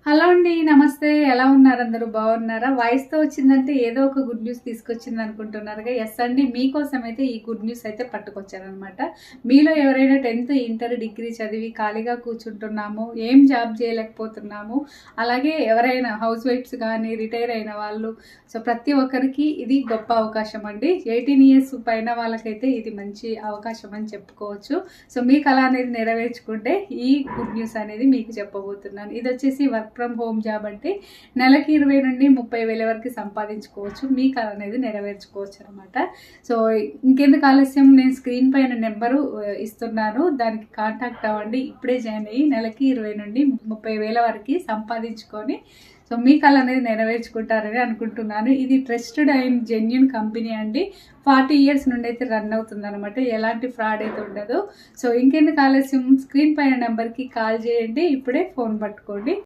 Hello అండి, నమస్తే. ఎలా ఉన్నారు? అందరూ బాగున్నారా? వాయిస్‌తో వచ్చిందంటే ఏదో ఒక గుడ్ న్యూస్ తీసుకొచ్చింది అనుకుంటున్నారుగా. యెస్ అండి. మీకోసం అయితే ఈ గుడ్ న్యూస్ అయితే పట్టుకొచ్చాననమాట. మీలో ఎవరైనా 10థ్, ఇంటర్, డిగ్రీ చదివి ఖాళీగా కూర్చుంటున్నాము, ఏం జాబ్ చేయలేకపోతున్నాము, అలాగే ఎవరైనా హౌస్ వైఫ్స్ కానీ, రిటైర్ అయిన వాళ్ళు, సో ప్రతి ఒక్కరికి ఇది గొప్ప అవకాశం అండి. 18 ఇయర్స్ పైన వాళ్ళకైతే ఇది మంచి అవకాశం అని చెప్పుకోవచ్చు. సో మీ కళ అనేది నెరవేర్చుకుంటే ఈ గుడ్ న్యూస్ అనేది మీకు చెప్పబోతున్నాను. ఇది వచ్చేసి వర్క్ ఫ్రమ్ హోమ్ జాబ్ అంటే నెలకి 20 నుండి 30,000 వరకు సంపాదించుకోవచ్చు. మీ కళ అనేది నెరవేర్చుకోవచ్చు అనమాట. సో ఇంకెందుకు ఆలస్యం, నేను స్క్రీన్ పైన నెంబరు ఇస్తున్నాను, దానికి కాంటాక్ట్ అవ్వండి. ఇప్పుడే జాయిన్ అయ్యి నెలకి 20 నుండి 30,000 వరకు సంపాదించుకొని సో మీ కళ అనేది నెరవేర్చుకుంటారని అనుకుంటున్నాను. ఇది ట్రస్టెడ్ అండ్ జెన్యున్ కంపెనీ అండి. 40 ఇయర్స్ నుండి అయితే రన్ అవుతుంది అనమాట. ఎలాంటి ఫ్రాడ్ అయితే ఉండదు. సో ఇంకెందుకు ఆలస్యం, స్క్రీన్ పైన నెంబర్కి కాల్ చేయండి, ఇప్పుడే ఫోన్ పట్టుకోండి.